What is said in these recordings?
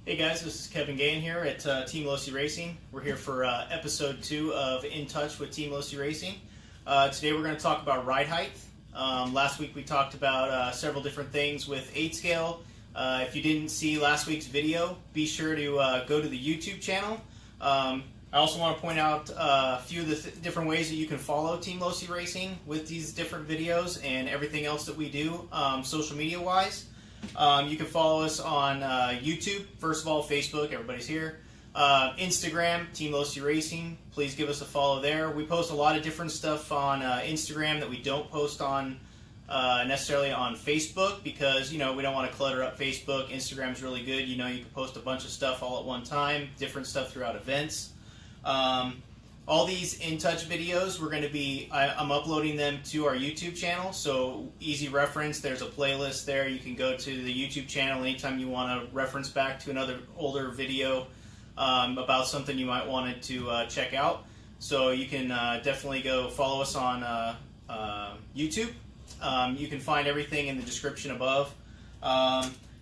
Hey guys, this is Kevin Gain here at Team Losi Racing. We're here for episode 2 of In Touch with Team Losi Racing. Today we're going to talk about ride height. Last week we talked about several different things with 8 scale. If you didn't see last week's video, be sure to go to the YouTube channel. I also want to point out a few of the different ways that you can follow Team Losi Racing with these different videos and everything else that we do social media wise. You can follow us on YouTube, first of all, Facebook, everybody's here. Instagram, Team Losi Racing, please give us a follow there. We post a lot of different stuff on Instagram that we don't post on necessarily on Facebook because, you know, we don't want to clutter up Facebook. Instagram's really good. You know, you can post a bunch of stuff all at one time, different stuff throughout events. All these In Touch videos, we're going to be, I'm uploading them to our YouTube channel, so easy reference, there's a playlist there. You can go to the YouTube channel anytime you want to reference back to another older video about something you might want to check out. So you can definitely go follow us on YouTube. You can find everything in the description above.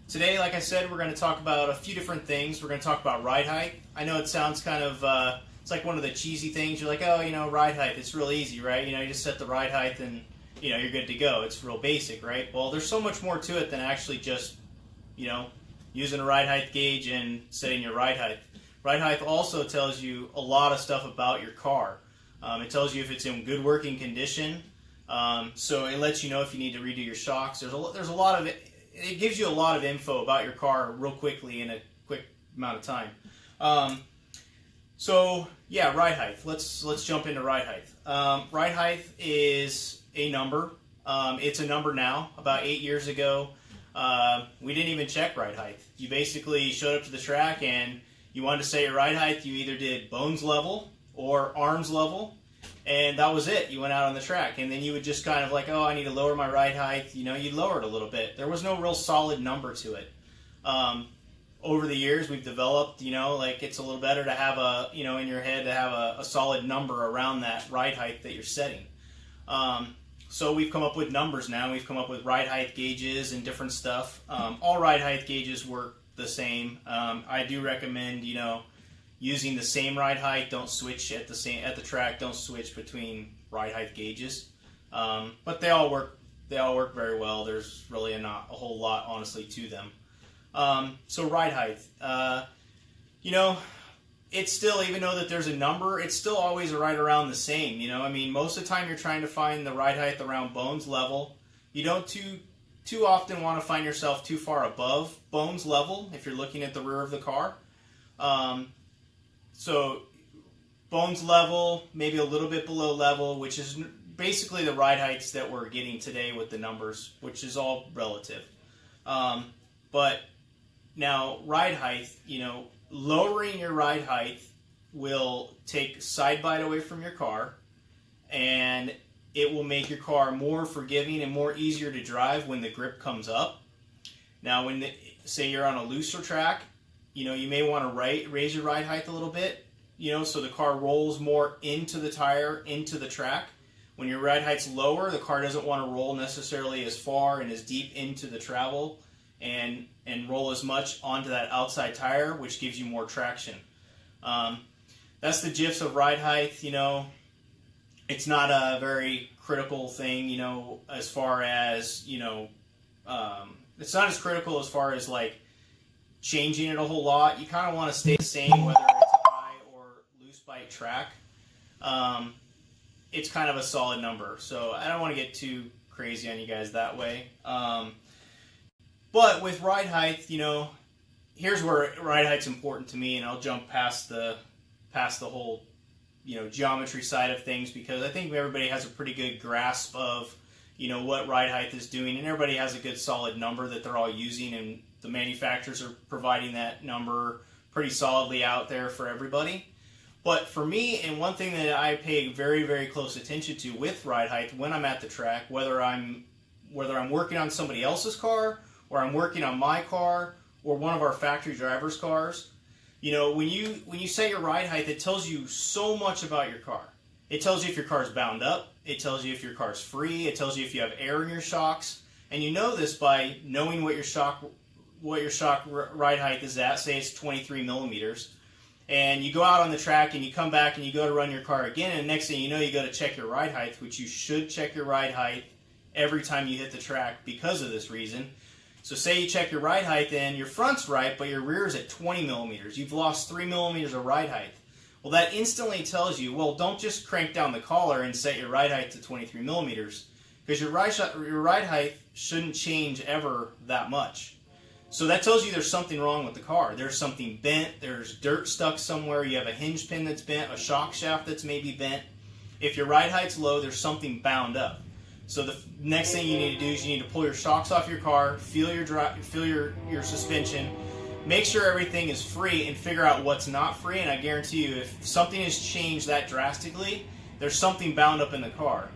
Today, like I said, we're going to talk about a few different things. We're going to talk about ride height. I know it sounds kind of... it's like one of the cheesy things. You're like, oh, you know, ride height, it's real easy, right? You know, you just set the ride height and, you know, you're good to go. It's real basic, right? Well, there's so much more to it than actually just, you know, using a ride height gauge and setting your ride height. Ride height also tells you a lot of stuff about your car. It tells you if it's in good working condition. So it lets you know if you need to redo your shocks. There's a lot of it. It gives you a lot of info about your car real quickly in a quick amount of time. So yeah, ride height. Let's jump into ride height. Ride height is a number. It's a number now. About 8 years ago, we didn't even check ride height. You basically showed up to the track and you wanted to say your ride height. You either did bones level or arms level, and that was it. You went out on the track, and then you would just kind of like, oh, I need to lower my ride height. You know, you'd lower it a little bit. There was no real solid number to it. Over the years, we've developed, you know, like it's a little better to have a, you know, in your head to have a solid number around that ride height that you're setting. So we've come up with numbers now. We've come up with ride height gauges and different stuff. All ride height gauges work the same. I do recommend, you know, using the same ride height. Don't switch at the track. Don't switch between ride height gauges. But they all work. They all work very well. There's really not a whole lot, honestly, to them. So ride height, you know, it's still, even though that there's a number, it's still always right around the same, you know. I mean, most of the time you're trying to find the ride height around bones level. You don't too often want to find yourself too far above bones level if you're looking at the rear of the car. So bones level, maybe a little bit below level, which is basically the ride heights that we're getting today with the numbers, which is all relative. But now, ride height, you know, lowering your ride height will take side bite away from your car, and it will make your car more forgiving and more easier to drive when the grip comes up. Now, say you're on a looser track, you know, you may want to raise your ride height a little bit, you know, so the car rolls more into the tire, into the track. When your ride height's lower, the car doesn't want to roll necessarily as far and as deep into the travel and roll as much onto that outside tire, which gives you more traction. That's the gist of ride height. You know, it's not a very critical thing, you know, as far as, you know, it's not as critical as far as like changing it a whole lot. You kind of want to stay the same whether it's a high or loose bite track. It's kind of a solid number, so I don't want to get too crazy on you guys that way. But with ride height, you know, here's where ride height's important to me, and I'll jump past the whole, you know, geometry side of things, because I think everybody has a pretty good grasp of, you know, what ride height is doing, and everybody has a good solid number that they're all using, and the manufacturers are providing that number pretty solidly out there for everybody. But for me, and one thing that I pay very, very close attention to with ride height when I'm at the track, whether I'm working on somebody else's car, or I'm working on my car, or one of our factory drivers' cars, you know, when you set your ride height, it tells you so much about your car. It tells you if your car's bound up. It tells you if your car's free. It tells you if you have air in your shocks. And you know this by knowing what your shock what your shock ride height is at. Say it's 23 millimeters. And you go out on the track and you come back and you go to run your car again, and next thing you know, you go to check your ride height, which you should check your ride height every time you hit the track because of this reason. So say you check your ride height and your front's right, but your rear's at 20 millimeters. You've lost 3 millimeters of ride height. Well, that instantly tells you, well, don't just crank down the collar and set your ride height to 23 millimeters, because your ride height shouldn't change ever that much. So that tells you there's something wrong with the car. There's something bent, there's dirt stuck somewhere, you have a hinge pin that's bent, a shock shaft that's maybe bent. If your ride height's low, there's something bound up. So the next thing you need to do is you need to pull your shocks off your car, feel your suspension, make sure everything is free, and figure out what's not free. And I guarantee you, if something has changed that drastically, there's something bound up in the car.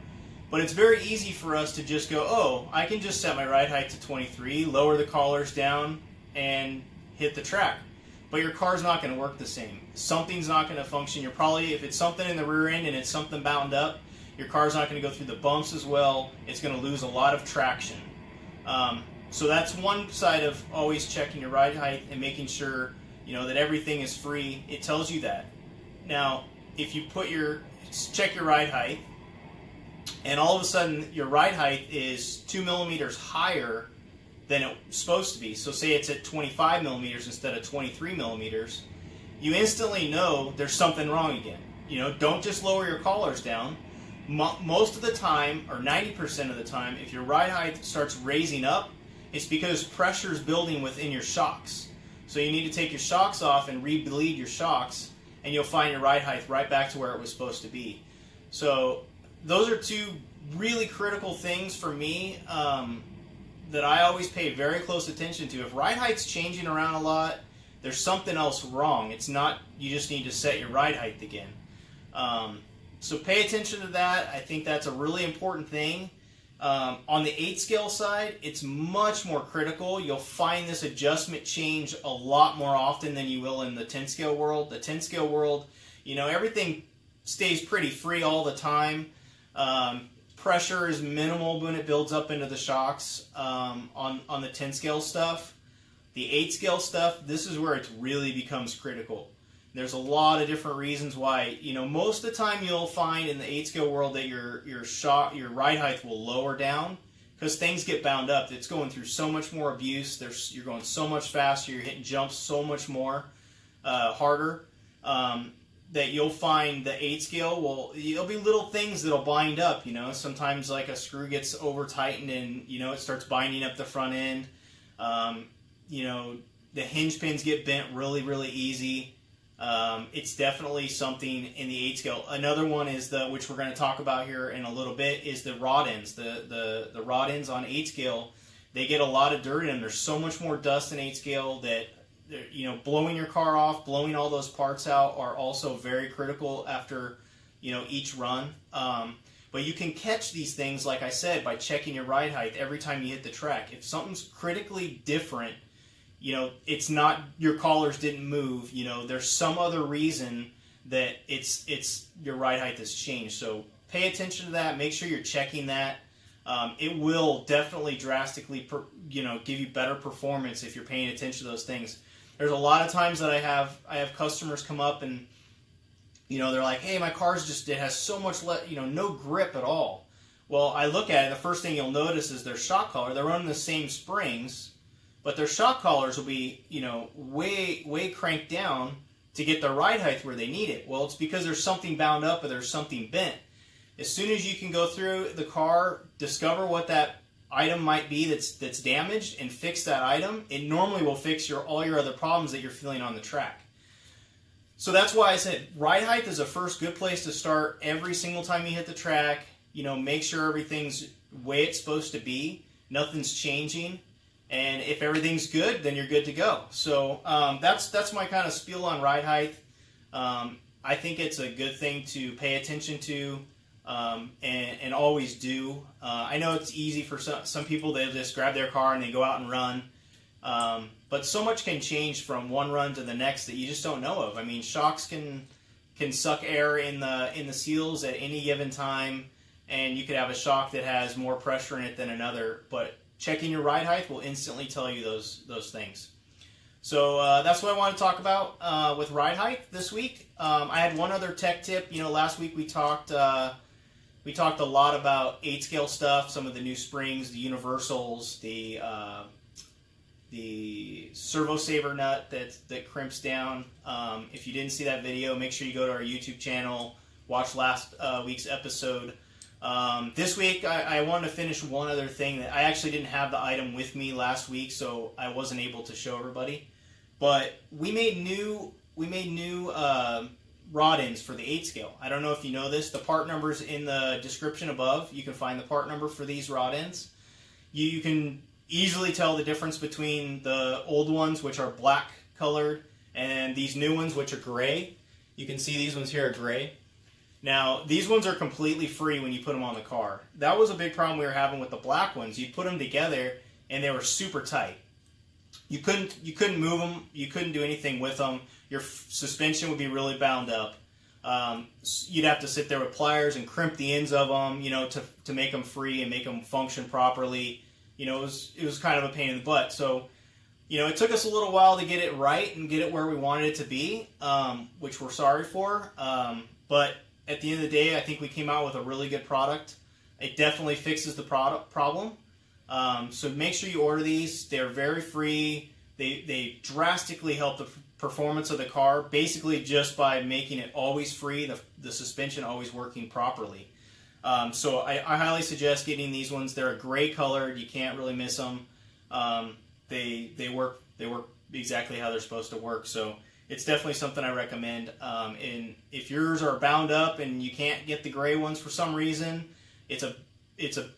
But it's very easy for us to just go, oh, I can just set my ride height to 23, lower the collars down, and hit the track. But your car's not going to work the same. Something's not going to function. You're probably, if it's something in the rear end and it's something bound up, your car's not going to go through the bumps as well. It's going to lose a lot of traction. So that's one side of always checking your ride height and making sure, that everything is free. It tells you that. Now, if you check your ride height, and all of a sudden your ride height is 2 millimeters higher than it's supposed to be, so say it's at 25 millimeters instead of 23 millimeters, you instantly know there's something wrong again. Don't just lower your collars down. Most of the time, or 90% of the time, if your ride height starts raising up, it's because pressure is building within your shocks. So you need to take your shocks off and re-bleed your shocks, and you'll find your ride height right back to where it was supposed to be. So those are two really critical things for me that I always pay very close attention to. If ride height's changing around a lot, there's something else wrong. It's not you just need to set your ride height again. So pay attention to that. I think that's a really important thing. On the 8 scale side, it's much more critical. You'll find this adjustment change a lot more often than you will in the 10 scale world. The 10 scale world, everything stays pretty free all the time. Pressure is minimal when it builds up into the shocks on the 10 scale stuff. The 8 scale stuff, this is where it really becomes critical. There's a lot of different reasons why. Most of the time you'll find in the 8 scale world that your ride height will lower down because things get bound up. It's going through so much more abuse. You're going so much faster. You're hitting jumps so much more harder. That you'll find the 8 scale it'll be little things that'll bind up, sometimes like a screw gets over tightened and, it starts binding up the front end. The hinge pins get bent really, really easy. It's definitely something in the 8 scale. Another one is which we're going to talk about here in a little bit, is the rod ends. The rod ends on 8 scale, they get a lot of dirt in them. There's so much more dust in 8 scale that blowing your car off, blowing all those parts out are also very critical after, each run. But you can catch these things, like I said, by checking your ride height every time you hit the track. If something's critically different, it's not your collars didn't move, there's some other reason that it's your ride height that's changed. So pay attention to that, make sure you're checking that. It will definitely drastically, give you better performance if you're paying attention to those things. There's a lot of times that I have customers come up and, they're like, hey, my car's it has so much, no grip at all. Well, I look at it, the first thing you'll notice is their shock collar. They're running the same springs, but their shock collars will be, way cranked down to get their ride height where they need it. Well, it's because there's something bound up or there's something bent. As soon as you can go through the car, discover what that item might be that's damaged, and fix that item, it normally will fix all your other problems that you're feeling on the track. So that's why I said ride height is the first good place to start every single time you hit the track. Make sure everything's the way it's supposed to be. Nothing's changing. And if everything's good, then you're good to go. So that's my kind of spiel on ride height. I think it's a good thing to pay attention to. And always do. I know it's easy for some people. They just grab their car and they go out and run. But so much can change from one run to the next that you just don't know of. I mean, shocks can suck air in the seals at any given time, and you could have a shock that has more pressure in it than another. But checking your ride height will instantly tell you those things. So that's what I want to talk about with ride height this week. I had one other tech tip. Last week we talked a lot about 8-scale stuff, some of the new springs, the universals, the servo saver nut that crimps down. If you didn't see that video, make sure you go to our YouTube channel, watch last week's episode. This week I wanted to finish one other thing that I actually didn't have the item with me last week, so I wasn't able to show everybody. But we made new rod ends for the 8-scale. I don't know if you know this. The part number's in the description above. You can find the part number for these rod ends. You can easily tell the difference between the old ones, which are black colored, and these new ones, which are gray. You can see these ones here are gray. Now, these ones are completely free when you put them on the car. That was a big problem we were having with the black ones. You put them together, and they were super tight. You couldn't move them. You couldn't do anything with them. Your suspension would be really bound up. You'd have to sit there with pliers and crimp the ends of them, to make them free and make them function properly. It was kind of a pain in the butt. So, it took us a little while to get it right and get it where we wanted it to be, which we're sorry for. But at the end of the day, I think we came out with a really good product. It definitely fixes the problem. So make sure you order these. They're very free. They drastically help the performance of the car, basically just by making it always free, the suspension always working properly. So I highly suggest getting these ones. They're a gray colored. You can't really miss them. They work exactly how they're supposed to work. So it's definitely something I recommend. And if yours are bound up and you can't get the gray ones for some reason, it's a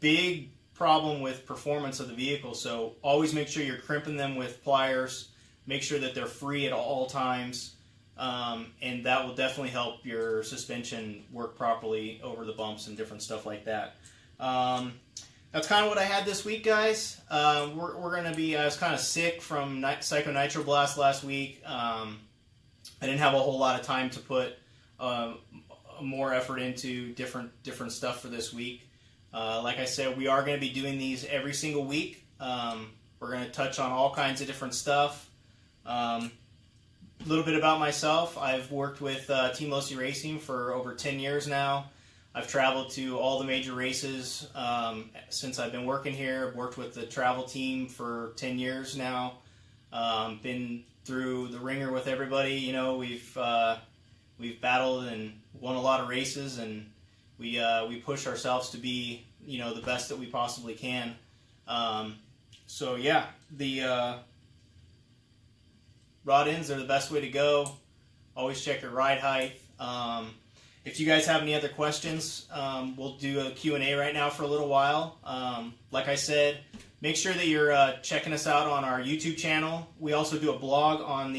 big problem with performance of the vehicle. So always make sure you're crimping them with pliers. Make sure that they're free at all times. And that will definitely help your suspension work properly over the bumps and different stuff like that. That's kind of what I had this week, guys. We're going to be, I was kind of sick from Psycho Nitro Blast last week. I didn't have a whole lot of time to put more effort into different stuff for this week. Like I said, we are going to be doing these every single week. We're going to touch on all kinds of different stuff. A little bit about myself. I've worked with TeamLosiRacing for over 10 years now. I've traveled to all the major races since I've been working here. I've worked with the travel team for 10 years now. Been through the ringer with everybody. We've battled and won a lot of races, and we push ourselves to be the best that we possibly can. So yeah, the rod ends are the best way to go. Always check your ride height. If you guys have any other questions, we'll do a Q&A right now for a little while. Like I said, make sure that you're checking us out on our YouTube channel. We also do a blog on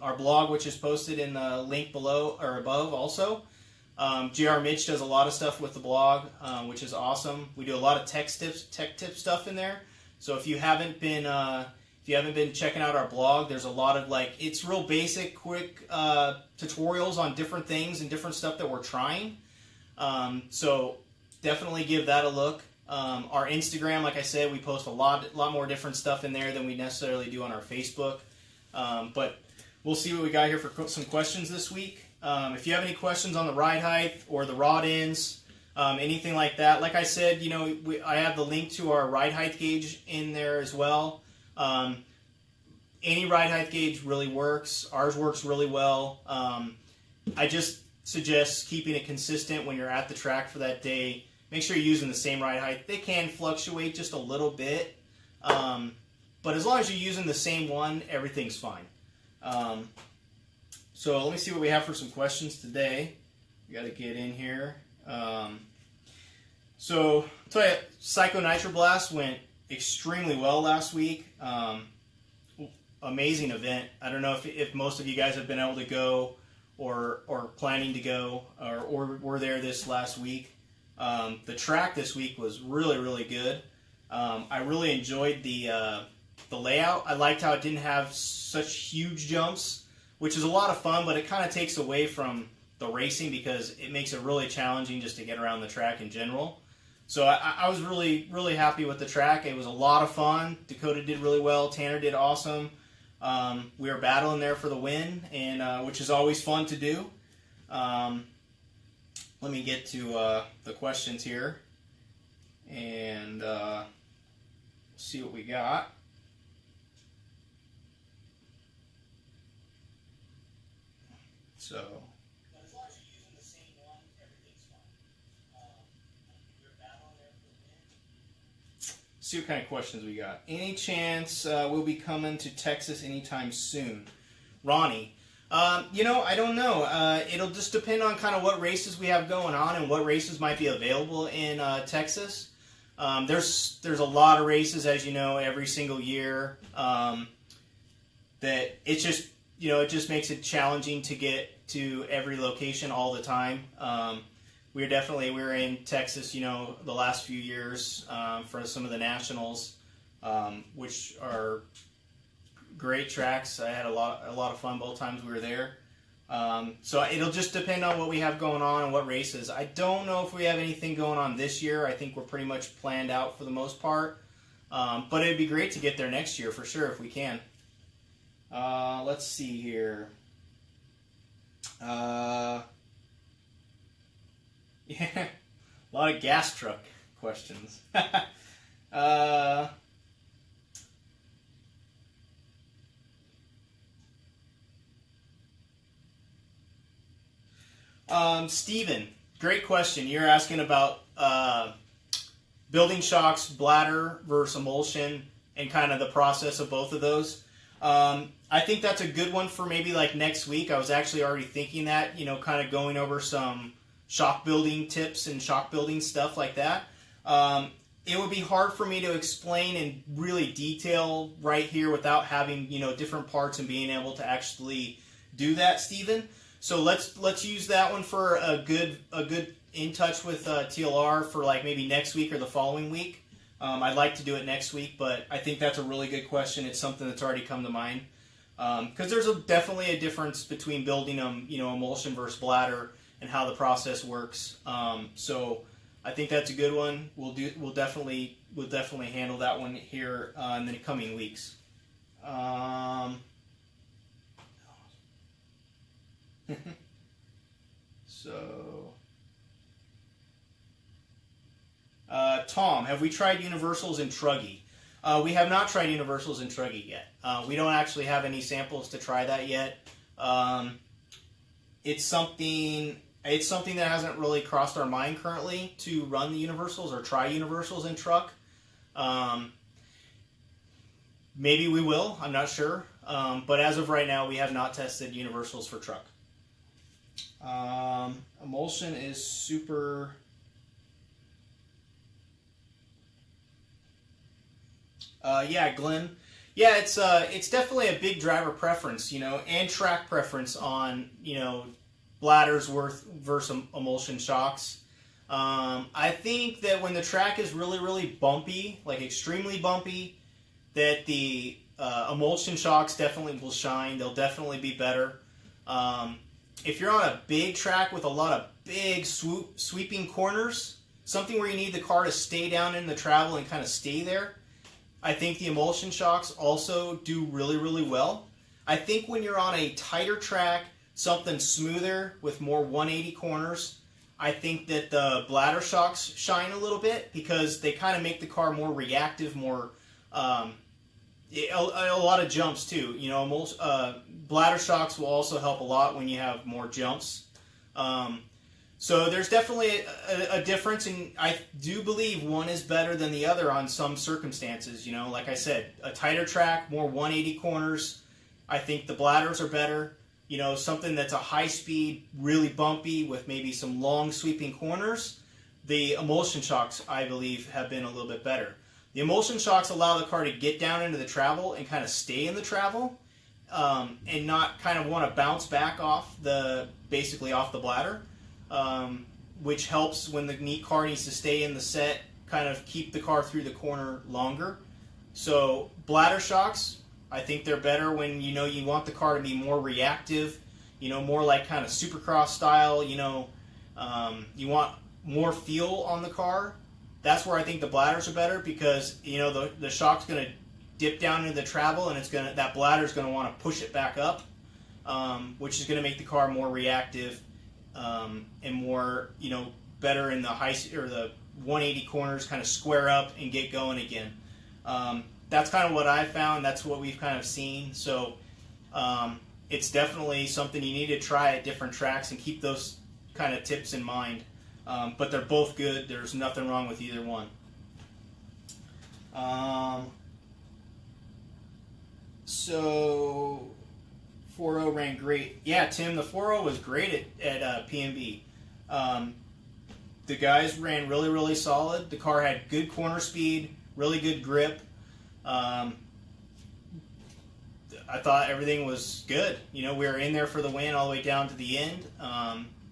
our blog, which is posted in the link below or above also. JR Mitch does a lot of stuff with the blog, which is awesome. We do a lot of tech tip stuff in there. So if you haven't been checking out our blog, there's a lot of it's real basic, quick tutorials on different things and different stuff that we're trying. So definitely give that a look. Our Instagram, like I said, we post a lot more different stuff in there than we necessarily do on our Facebook. But we'll see what we got here for some questions this week. If you have any questions on the ride height or the rod ends, anything like that, like I said, I have the link to our ride height gauge in there as well. Any ride height gauge really works. Ours works really well. I just suggest keeping it consistent when you're at the track for that day. Make sure you're using the same ride height. They can fluctuate just a little bit, but as long as you're using the same one, everything's fine. So let me see what we have for some questions today. We got to get in here. So I'll tell you, Psycho Nitro Blast went extremely well last week. Amazing event. I don't know if most of you guys have been able to go or planning to go or were there this last week. The track this week was really, really good. I really enjoyed the layout. I liked how it didn't have such huge jumps, which is a lot of fun, but it kind of takes away from the racing because it makes it really challenging just to get around the track in general. So I was really happy with the track. It was a lot of fun. Dakota did really well. Tanner did awesome. We were battling there for the win, and which is always fun to do. Let me get to the questions here, and see what we got. So, as long as you're using the same one, everything's fine. We're battling there for the win. See what kind of questions we got. Any chance we'll be coming to Texas anytime soon? Ronnie. You know, I don't know. It'll just depend on kind of what races we have going on and what races might be available in Texas. There's a lot of races, as you know, every single year. That it's just, you know, it just makes it challenging to get to every location all the time. We're in Texas, you know, the last few years for some of the nationals, which are great tracks. I had a lot of fun both times we were there. So it'll just depend on what we have going on and what races. I don't know if we have anything going on this year. I think we're pretty much planned out for the most part. But it'd be great to get there next year for sure if we can. Let's see here. Yeah, a lot of gas truck questions. Steven, great question. You're asking about building shocks, bladder versus emulsion, and kind of the process of both of those. I think that's a good one for maybe like next week. I was actually already thinking that, you know, kind of going over some shock building tips and shock building stuff like that. It would be hard for me to explain in really detail right here without having, you know, different parts and being able to actually do that, Steven. So let's use that one for a good in touch with TLR for like maybe next week or the following week. I'd like to do it next week, but I think that's a really good question. It's something that's already come to mind because there's definitely a difference between building them, you know, emulsion versus bladder and how the process works. So I think that's a good one. We'll definitely handle that one here in the coming weeks. So, Tom, have we tried universals in Truggy? We have not tried universals in Truggy yet. We don't actually have any samples to try that yet. It's something that hasn't really crossed our mind currently to run the universals or try universals in truck. Maybe we will. I'm not sure. But as of right now, we have not tested universals for truck. Emulsion is super. Yeah, Glenn. Yeah, it's definitely a big driver preference, you know, and track preference on, you know, bladders versus emulsion shocks. I think that when the track is really bumpy, like extremely bumpy, that the emulsion shocks definitely will shine. They'll definitely be better. If you're on a big track with a lot of big sweeping corners, something where you need the car to stay down in the travel and kind of stay there, I think the emulsion shocks also do really well. I think when you're on a tighter track, something smoother with more 180 corners, I think that the bladder shocks shine a little bit because they kind of make the car more reactive, more a lot of jumps too. You know, bladder shocks will also help a lot when you have more jumps. So there's definitely a difference, and I do believe one is better than the other on some circumstances. You know, like I said, a tighter track, more 180 corners. I think the bladders are better. You know, something that's a high speed, really bumpy with maybe some long sweeping corners. The emulsion shocks, I believe, have been a little bit better. The emulsion shocks allow the car to get down into the travel and kind of stay in the travel, and not kind of want to bounce back basically off the bladder. Which helps when the car needs to stay in the set, kind of keep the car through the corner longer. So bladder shocks, I think they're better when you know you want the car to be more reactive, you know, more like kind of supercross style, you know, you want more feel on the car. that's where I think the bladders are better, because the shock's going to dip down into the travel, and that bladder's going to want to push it back up, which is going to make the car more reactive and more better in the high or the 180 corners, kind of square up and get going again. That's kind of what I found. That's what we've kind of seen. So it's definitely something you need to try at different tracks and keep those kind of tips in mind. But they're both good. There's nothing wrong with either one. So 4.0 ran great. Yeah, Tim, the 4.0 was great at PMB. The guys ran really, really solid. The car had good corner speed, really good grip. I thought everything was good. We were in there for the win all the way down to the end,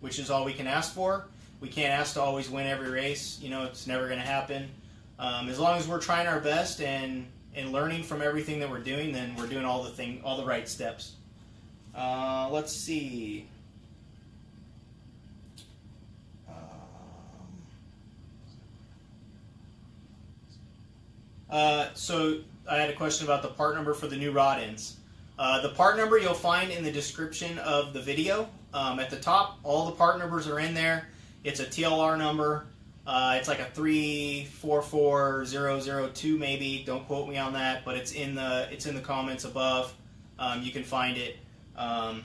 which is all we can ask for. We can't ask to always win every race. It's never going to happen. As long as we're trying our best and learning from everything that we're doing, then we're doing all the right steps. Let's see. So I had a question about the part number for the new rod ends. The part number you'll find in the description of the video. At the top, all the part numbers are in there. It's a TLR number. It's like a 344002 maybe. Don't quote me on that, but it's in the comments above. You can find it, and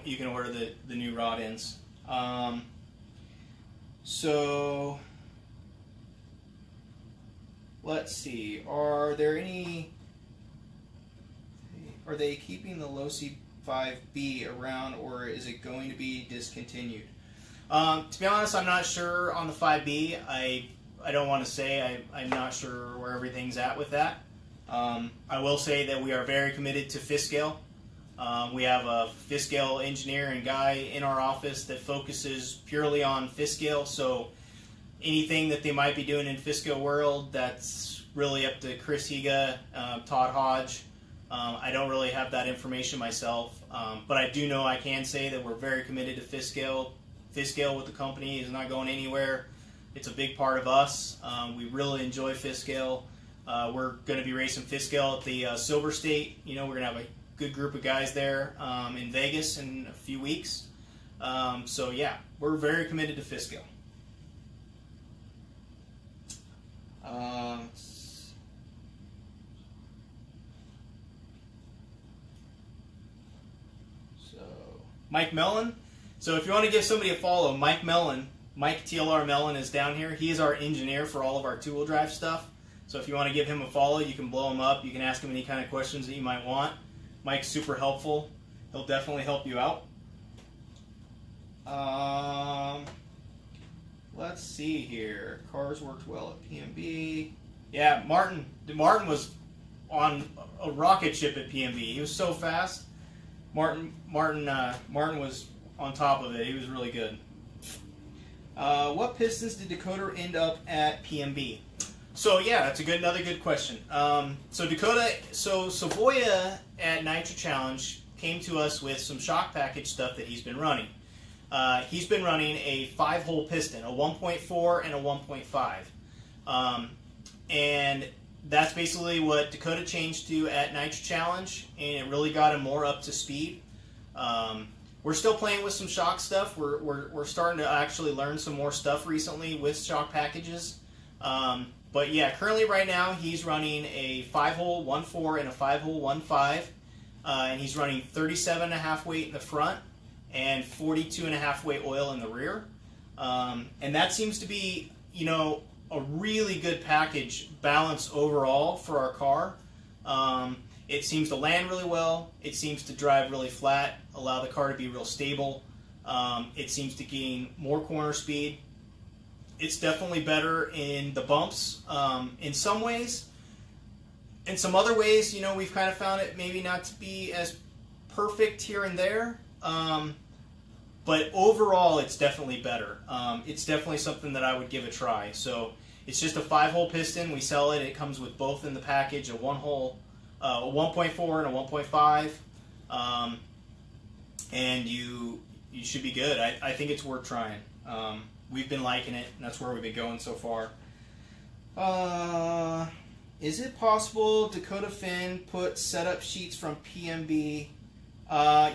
you can order the new rod ends. So let's see. Are they keeping the Losi 5B around, or is it going to be discontinued? To be honest, I'm not sure on the 5B. I don't want to say. I'm not sure where everything's at with that. I will say that we are very committed to fifth scale. We have a fifth scale engineer and guy in our office that focuses purely on fifth scale. So anything that they might be doing in fifth scale world, that's really up to Chris Higa, Todd Hodge. I don't really have that information myself, but I do know I can say that we're very committed to fifth scale. Fifth scale with the company is not going anywhere. It's a big part of us. We really enjoy fifth scale. We're going to be racing fifth scale at the Silver State. We're going to have a good group of guys there in Vegas in a few weeks. So yeah, we're very committed to fifth scale. Mike Mellon. So if you want to give somebody a follow, Mike Mellon, Mike TLR Mellon is down here. He is our engineer for all of our two-wheel drive stuff. So if you want to give him a follow, you can blow him up. You can ask him any kind of questions that you might want. Mike's super helpful. He'll definitely help you out. Let's see here. Cars worked well at PMB. Yeah, Martin was on a rocket ship at PMB. He was so fast. Martin was on top of it. He was really good. What pistons did Dakota end up at PMB? So yeah, that's another good question. So Savoya at Nitro Challenge came to us with some shock package stuff that he's been running. He's been running a 5-hole piston, a 1.4 and a 1.5. And that's basically what Dakota changed to at Nitro Challenge, and it really got him more up to speed. We're still playing with some shock stuff. We're starting to actually learn some more stuff recently with shock packages. But yeah, currently right now he's running a 5-hole 1.4 and a 5-hole 1.5, and he's running 37.5 weight in the front and 42.5 weight oil in the rear. And that seems to be, a really good package balance overall for our car. It seems to land really well. It seems to drive really flat, allow the car to be real stable. It seems to gain more corner speed. It's definitely better in the bumps in some ways. In some other ways, we've kind of found it maybe not to be as perfect here and there. But overall, it's definitely better. It's definitely something that I would give a try. So it's just a 5-hole piston. We sell it. It comes with both in the package, a 1-hole, a 1.4 and a 1.5. And you should be good. I think it's worth trying. We've been liking it, and that's where we've been going so far. Is it possible Dakota Finn put setup sheets from PMB?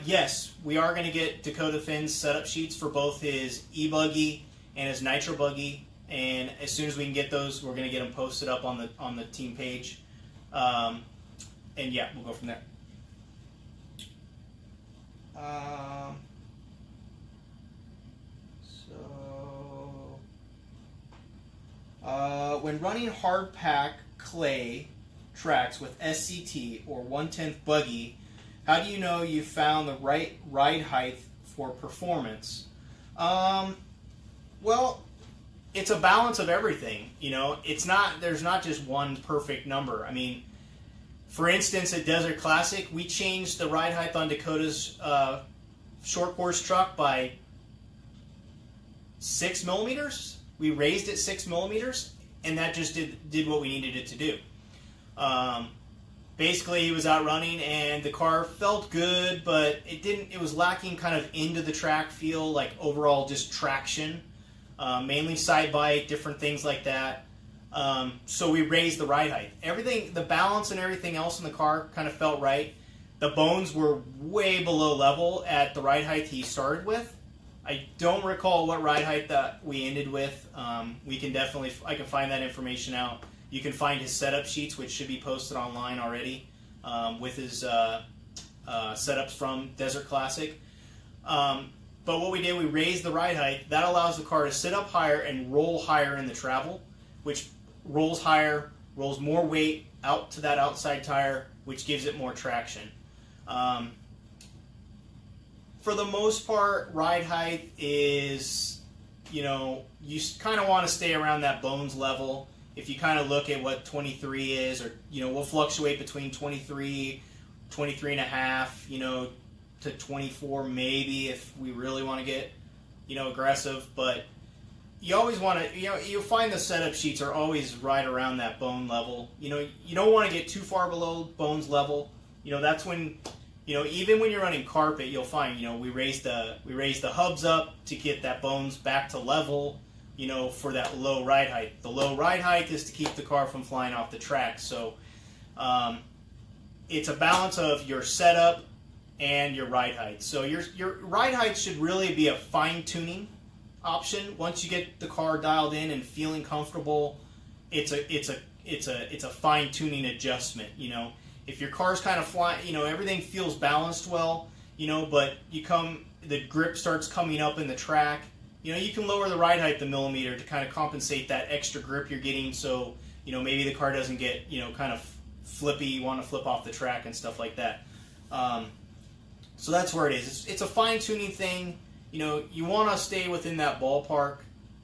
Yes, we are going to get Dakota Finn's setup sheets for both his e-buggy and his nitro buggy, and as soon as we can get those, we're going to get them posted up on the team page, and yeah, we'll go from there. When running hard pack clay tracks with SCT or 1/10 buggy, how do you know you found the right ride height for performance? Well, it's a balance of everything. You know, there's not just one perfect number. I mean, for instance, at Desert Classic, we changed the ride height on Dakota's short course truck by 6 millimeters. We raised it 6 millimeters, and that just did what we needed it to do. Basically, he was out running, and the car felt good, but it was lacking kind of into the track feel, like overall just traction, mainly side bite, different things like that. So we raised the ride height. Everything, the balance and everything else in the car kind of felt right. The bones were way below level at the ride height he started with. I don't recall what ride height that we ended with. I can find that information out. You can find his setup sheets, which should be posted online already, with his setups from Desert Classic. But what we did, we raised the ride height. That allows the car to sit up higher and roll higher in the travel, which rolls higher, rolls more weight out to that outside tire, which gives it more traction. For the most part, ride height is, you kind of want to stay around that bones level. If you kind of look at what 23 is, or, we'll fluctuate between 23, 23 and a half, to 24 maybe if we really want to get, aggressive. But you always want to, you'll find the setup sheets are always right around that bone level. You don't want to get too far below bones level. That's when, even when you're running carpet, you'll find, we raise the hubs up to get that bones back to level, for that low ride height. The low ride height is to keep the car from flying off the track. So it's a balance of your setup and your ride height. So your ride height should really be a fine-tuning option. Once you get the car dialed in and feeling comfortable, it's a fine-tuning adjustment. If your car's kind of flying, everything feels balanced well, but the grip starts coming up in the track, you can lower the ride height the millimeter to kind of compensate that extra grip you're getting. So, maybe the car doesn't get, kind of flippy, you want to flip off the track and stuff like that. So that's where it is. It's a fine-tuning thing. You want to stay within that ballpark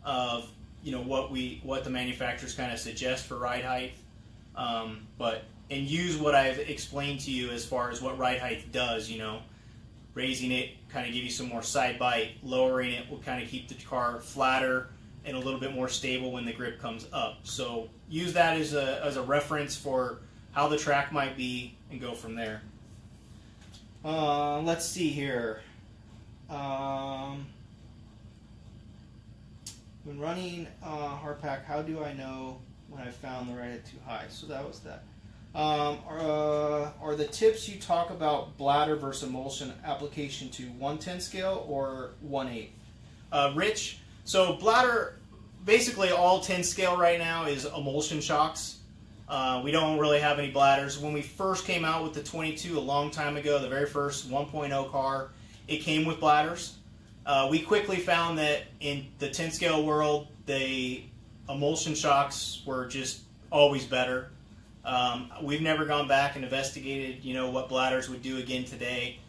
of, what the manufacturers kind of suggest for ride height. And use what I've explained to you as far as what ride height does, raising it kind of give you some more side bite, lowering it will kind of keep the car flatter and a little bit more stable when the grip comes up. So use that as a reference for how the track might be and go from there. Let's see here. When running hard pack, how do I know when I found the ride height too high? So that was that. Are the tips you talk about bladder versus emulsion application to 1/10 scale or 1/8? Rich, so bladder, basically all 10 scale right now is emulsion shocks. We don't really have any bladders. When we first came out with the 22 a long time ago, the very first 1.0 car, it came with bladders. We quickly found that in the 10 scale world, the emulsion shocks were just always better. We've never gone back and investigated, what bladders would do again today.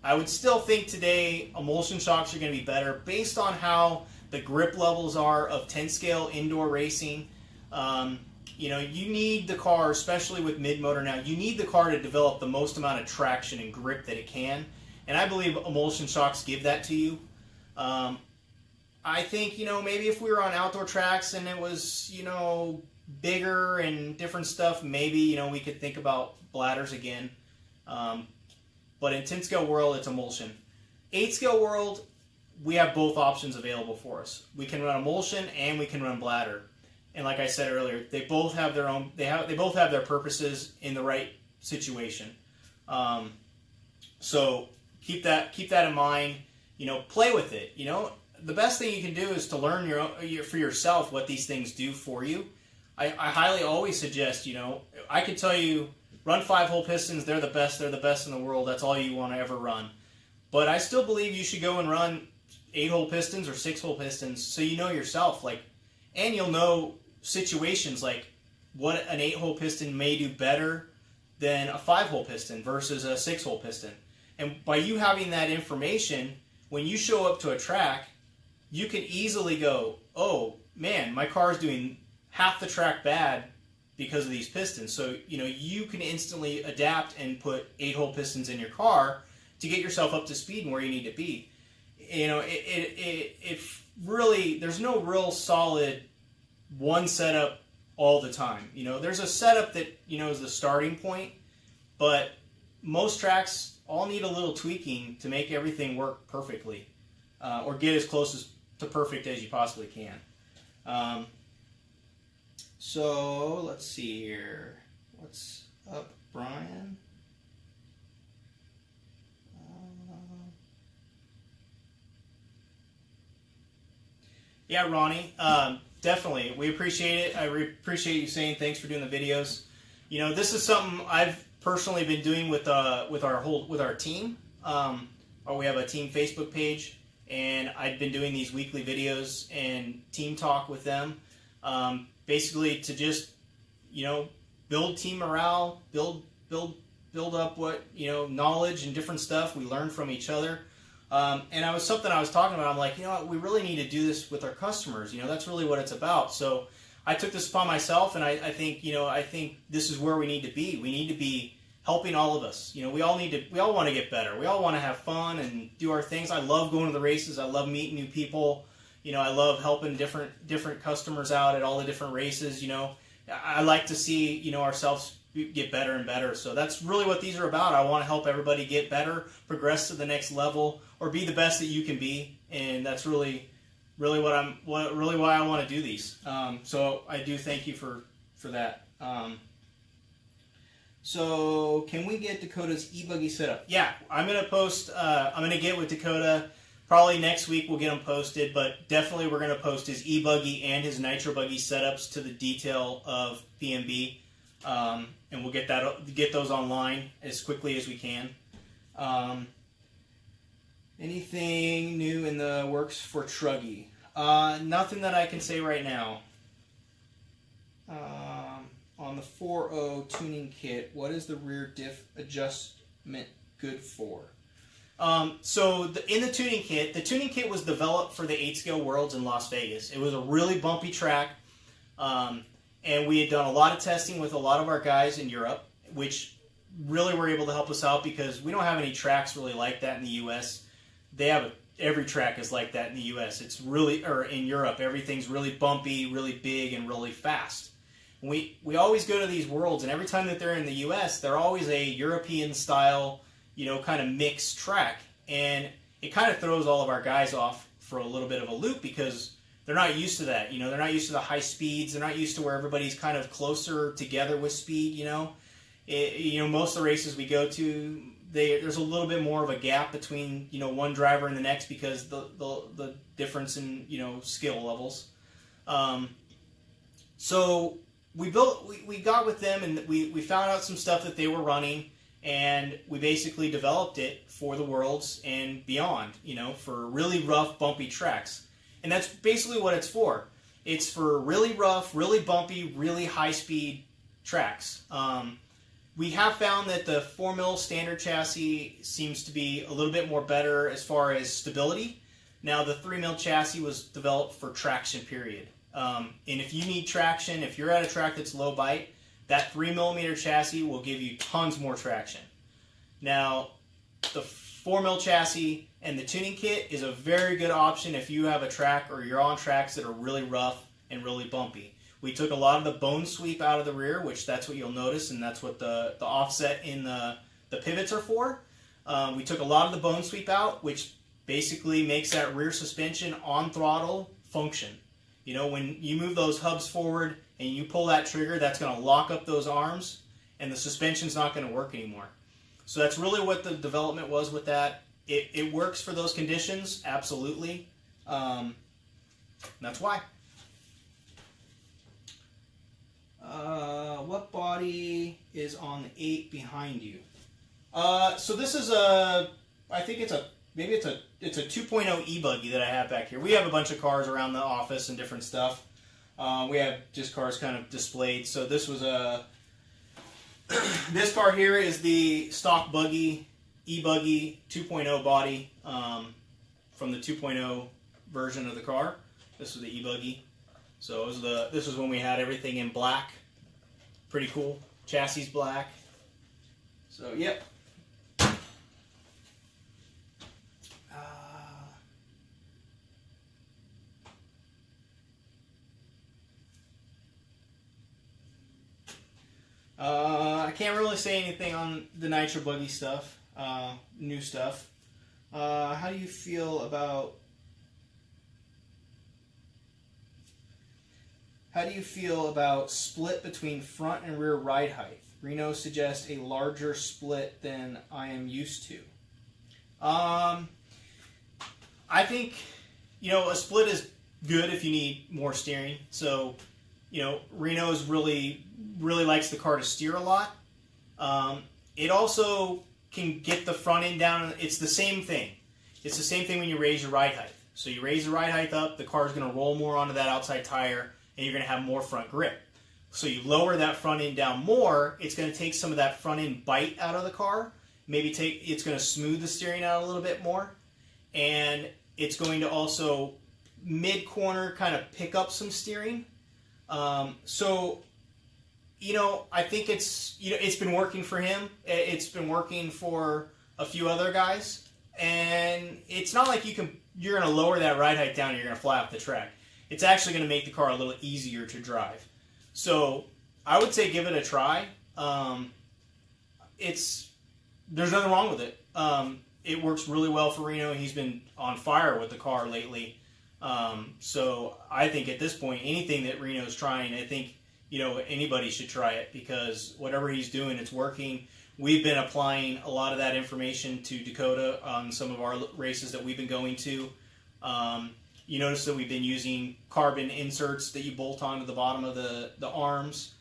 I would still think today emulsion shocks are going to be better based on how the grip levels are of 10 scale indoor racing. You need the car, especially with mid-motor now, you need the car to develop the most amount of traction and grip that it can. And I believe emulsion shocks give that to you. I think, maybe if we were on outdoor tracks and it was, bigger and different stuff, maybe, we could think about bladders again. But in 10 scale world, it's emulsion. 8 scale world, we have both options available for us. We can run emulsion and we can run bladder. And like I said earlier, they both have their own. They both have their purposes in the right situation. So keep that in mind. You know, play with it. You know, the best thing you can do is to learn for yourself what these things do for you. I highly always suggest. You know, I could tell you, run 5-hole pistons. They're the best. They're the best in the world. That's all you want to ever run. But I still believe you should go and run 8-hole pistons or 6-hole pistons, so you know yourself, like, and you'll know situations like what an 8-hole piston may do better than a 5-hole piston versus a 6-hole piston. And by you having that information, when you show up to a track, you can easily go, oh man, my car is doing half the track bad because of these pistons. So, you know, you can instantly adapt and put 8-hole pistons in your car to get yourself up to speed and where you need to be. You know, it really, there's no real solid one setup all the time. You know, there's a setup that, you know, is the starting point, but most tracks all need a little tweaking to make everything work perfectly, or get as close to perfect as you possibly can. So let's see here. What's up, Brian? Yeah, Ronnie, definitely. We appreciate it. I appreciate you saying thanks for doing the videos. You know, this is something I've personally been doing with our team. We have a team Facebook page, and I've been doing these weekly videos and team talk with them, basically to just, you know, build team morale, build up what, you know, knowledge and different stuff we learn from each other. And I was talking about. I'm like, you know what, we really need to do this with our customers. You know, that's really what it's about. So I took this upon myself, and I think, you know, I think this is where we need to be. We need to be helping all of us. You know, we all want to get better. We all want to have fun and do our things. I love going to the races. I love meeting new people. You know, I love helping different customers out at all the different races. You know, I like to see, you know, ourselves get better and better. So that's really what these are about. I want to help everybody get better, progress to the next level, or be the best that you can be. And that's really why I want to do these. So I do thank you for that. So can we get Dakota's e-buggy set up? Yeah, I'm going to post, I'm going to get with Dakota. Probably next week we'll get them posted, but definitely we're going to post his e-buggy and his nitro buggy setups to the detail of PMB. And we'll get those online as quickly as we can. Anything new in the works for Truggy? Nothing that I can say right now. On the 4.0 tuning kit, what is the rear diff adjustment good for? So in the tuning kit was developed for the 8-scale Worlds in Las Vegas. It was a really bumpy track. And we had done a lot of testing with a lot of our guys in Europe, which really were able to help us out because we don't have any tracks really like that in the U.S. Every track is like that in the U.S. It's really, or in Europe, everything's really bumpy, really big, and really fast. We always go to these Worlds, and every time that they're in the U.S., they're always a European style, you know, kind of mixed track, and it kind of throws all of our guys off for a little bit of a loop because they're not used to that. You know, they're not used to the high speeds. They're not used to where everybody's kind of closer together with speed. You know, most of the races we go to, there's a little bit more of a gap between, you know, one driver and the next because the difference in, you know, skill levels. So we got with them and we found out some stuff that they were running, and we basically developed it for the Worlds and beyond. You know, for really rough, bumpy tracks. And that's basically what it's for. It's for really rough, really bumpy, really high-speed tracks. We have found that the 4mm standard chassis seems to be a little bit more better as far as stability. Now, the 3mm chassis was developed for traction, period. And if you need traction, if you're at a track that's low bite, that 3mm chassis will give you tons more traction. Now, the 4mm chassis and the tuning kit is a very good option if you have a track or you're on tracks that are really rough and really bumpy. We took a lot of the bone sweep out of the rear, which that's what you'll notice, and that's what the offset in the pivots are for. We took a lot of the bone sweep out, which basically makes that rear suspension on throttle function. You know, when you move those hubs forward and you pull that trigger, that's going to lock up those arms, and the suspension's not going to work anymore. So that's really what the development was with that. It works for those conditions, absolutely. That's why. What body is on the 8 behind you? So this is I think it's a 2.0 e-buggy that I have back here. We have a bunch of cars around the office and different stuff. We have just cars kind of displayed. So this was this car here is the stock buggy, e-buggy 2.0 body from the 2.0 version of the car. This was the e-buggy. So this was when we had everything in black. Pretty cool. Chassis black. So yep. I can't really say anything on the Nitro Buggy stuff, new stuff. How do you feel about split between front and rear ride height? Reno suggests a larger split than I am used to. I think, you know, a split is good if you need more steering. So, you know, Reno's really likes the car to steer a lot. It also can get the front end down. It's the same thing. It's the same thing when you raise your ride height. So you raise the ride height up, the car is going to roll more onto that outside tire, and you're going to have more front grip. So you lower that front end down more, it's going to take some of that front end bite out of the car. It's going to smooth the steering out a little bit more, and it's going to also mid-corner kind of pick up some steering. So, you know, I think it's been working for him. It's been working for a few other guys, and it's not like you're going to lower that ride height down and you're going to fly off the track. It's actually going to make the car a little easier to drive. So I would say give it a try. There's nothing wrong with it. It works really well for Reno. He's been on fire with the car lately. So I think at this point, anything that Reno's trying, I think, you know, anybody should try it, because whatever he's doing, it's working. We've been applying a lot of that information to Dakota on some of our races that we've been going to. You notice that we've been using carbon inserts that you bolt onto the bottom of the arms.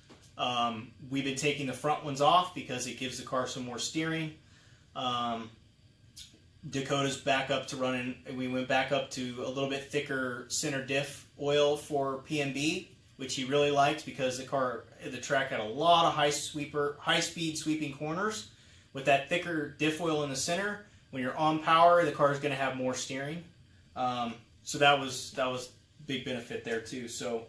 We've been taking the front ones off because it gives the car some more steering. Dakota's back up to running. We went back up to a little bit thicker center diff oil for PMB, which he really liked because the track had a lot of high speed sweeping corners. With that thicker diff oil in the center, when you're on power, the car is going to have more steering. So that was big benefit there too. So,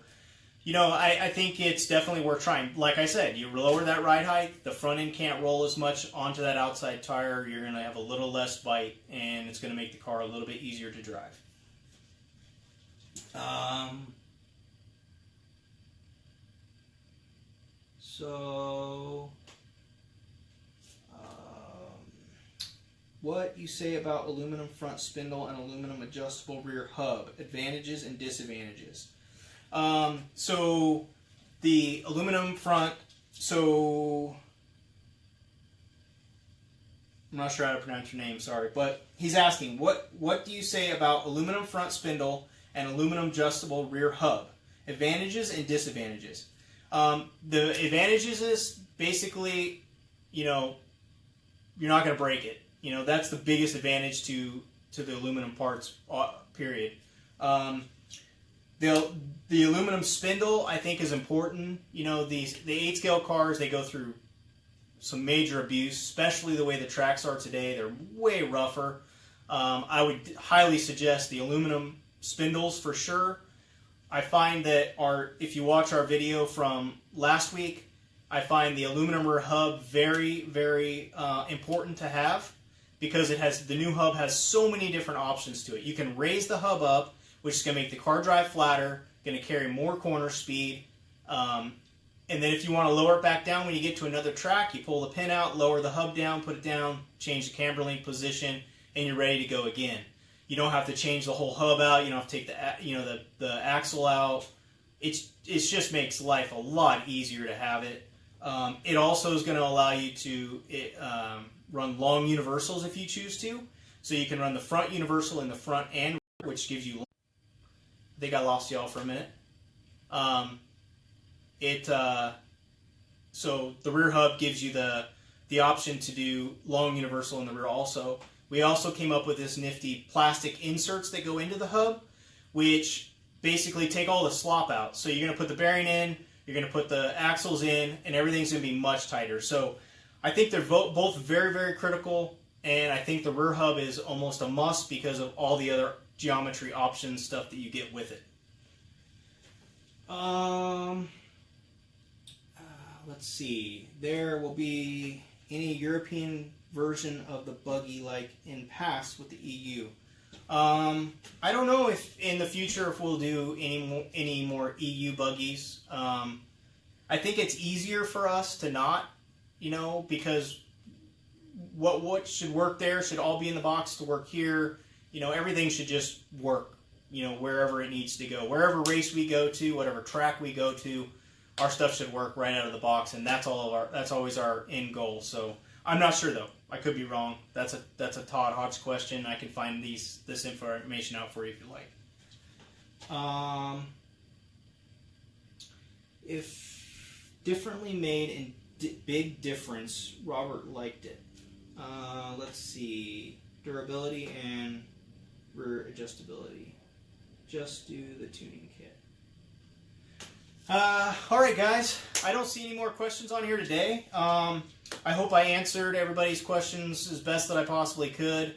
you know, I think it's definitely worth trying. Like I said, you lower that ride height, the front end can't roll as much onto that outside tire. You're going to have a little less bite, and it's going to make the car a little bit easier to drive. What you say about aluminum front spindle and aluminum adjustable rear hub, advantages and disadvantages. So the aluminum front, so I'm not sure how to pronounce your name, sorry, but he's asking, what do you say about aluminum front spindle and aluminum adjustable rear hub, advantages and disadvantages? The advantages is basically, you know, you're not going to break it. You know, that's the biggest advantage to the aluminum parts, period. The aluminum spindle, I think, is important. You know, the 8-scale cars, they go through some major abuse, especially the way the tracks are today. They're way rougher. I would highly suggest the aluminum spindles for sure. I find that if you watch our video from last week, I find the aluminum rear hub very, very important to have, because the new hub has so many different options to it. You can raise the hub up, which is going to make the car drive flatter, going to carry more corner speed. And then if you want to lower it back down when you get to another track, you pull the pin out, lower the hub down, put it down, change the camber link position, and you're ready to go again. You don't have to change the whole hub out. You don't have to take the axle out. It just makes life a lot easier to have it. It also is going to allow you to run long universals if you choose to. So you can run the front universal in the front and rear, which gives you. I think I lost y'all for a minute. So the rear hub gives you the option to do long universal in the rear also. We also came up with this nifty plastic inserts that go into the hub, which basically take all the slop out. So you're going to put the bearing in, you're going to put the axles in, and everything's going to be much tighter. So I think they're both very, very critical, and I think the rear hub is almost a must because of all the other geometry options stuff that you get with it. Let's see. There will be any European version of the buggy like in past with the EU. I don't know if in the future if we'll do any more EU buggies. I think it's easier for us to not, because what should work there should all be in the box to work here. Everything should just work, wherever it needs to go. Wherever race we go to, whatever track we go to, our stuff should work right out of the box, and that's always our end goal. So I'm not sure though. I could be wrong. That's a Todd Hodge question. I can find this information out for you if you like. If differently made and big difference, Robert liked it. Let's see. Durability and rear adjustability. Just do the tuning kit. Alright guys, I don't see any more questions on here today. I hope I answered everybody's questions as best that I possibly could.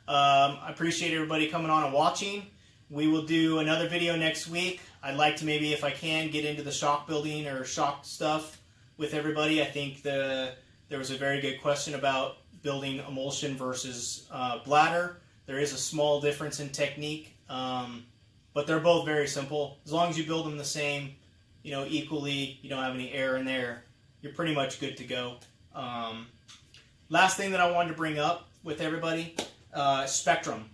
I appreciate everybody coming on and watching. We will do another video next week. I'd like to maybe, if I can, get into the shock building or shock stuff with everybody. I think there was a very good question about building emulsion versus bladder. There is a small difference in technique, but they're both very simple. As long as you build them the same, equally, you don't have any air in there, you're pretty much good to go. Last thing that I wanted to bring up with everybody, Spectrum.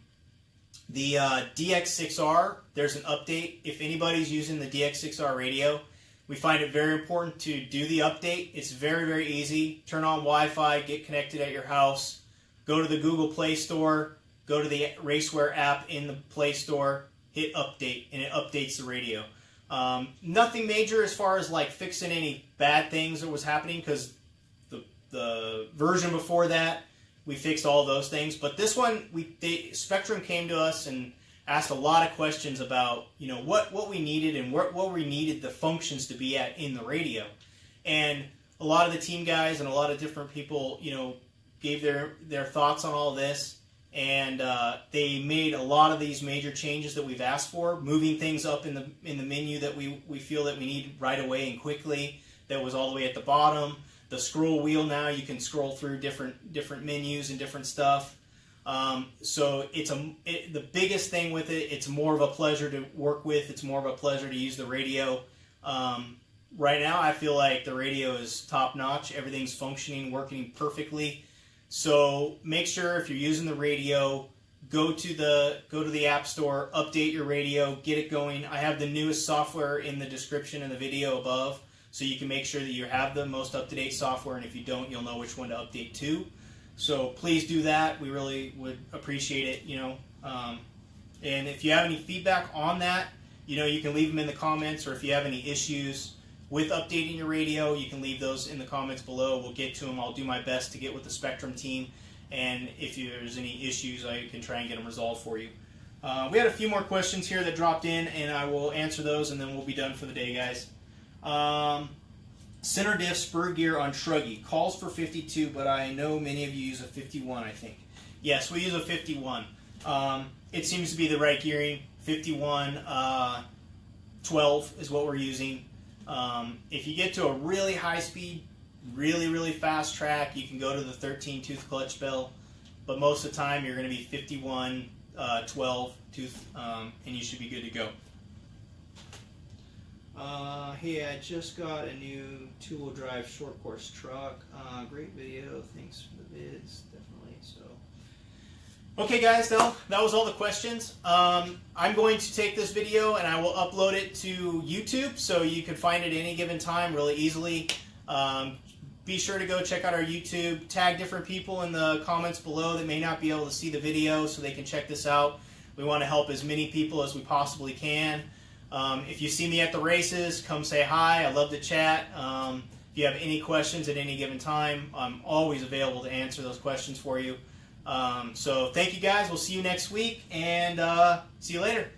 The DX6R, there's an update. If anybody's using the DX6R radio, we find it very important to do the update. It's very, very easy. Turn on Wi-Fi, get connected at your house, go to the Google Play Store, go to the Raceware app in the Play Store, hit update, and it updates the radio. Nothing major as far as like fixing any bad things that was happening, because the version before that we fixed all those things. But this one, Spectrum came to us and asked a lot of questions about what we needed and what we needed the functions to be at in the radio. And a lot of the team guys and a lot of different people gave their thoughts on all this. And they made a lot of these major changes that we've asked for, moving things up in the menu that we feel that we need right away and quickly. That was all the way at the bottom. The scroll wheel, now you can scroll through different menus and different stuff. So the biggest thing with it, it's more of a pleasure to work with. It's more of a pleasure to use the radio. Right now, I feel like the radio is top notch. Everything's functioning, working perfectly. So make sure if you're using the radio, go to the App Store, update your radio, get it going. I have the newest software in the description in the video above, so you can make sure that you have the most up-to-date software, and if you don't, you'll know which one to update to. So please do that. We really would appreciate it, and if you have any feedback on that, you can leave them in the comments, or if you have any issues with updating your radio, you can leave those in the comments below. We'll get to them. I'll do my best to get with the Spectrum team, and if there's any issues, I can try and get them resolved for you. We had a few more questions here that dropped in, and I will answer those, and then we'll be done for the day, guys. Center diff spur gear on Truggy. Calls for 52, but I know many of you use a 51, I think. Yes, we use a 51. It seems to be the right gearing. 51, 12 is what we're using. If you get to a really high speed, really fast track, you can go to the 13 tooth clutch bell, but most of the time you're going to be 51, 12 tooth, and you should be good to go. Hey, I just got a new two-wheel drive short course truck. Great video, thanks for the vids, definitely. So Okay guys, that was all the questions. I'm going to take this video and I will upload it to YouTube so you can find it at any given time really easily. Be sure to go check out our YouTube, tag different people in the comments below that may not be able to see the video so they can check this out. We want to help as many people as we possibly can. If you see me at the races, come say hi. I love to chat. If you have any questions at any given time, I'm always available to answer those questions for you. So thank you guys. We'll see you next week, and see you later.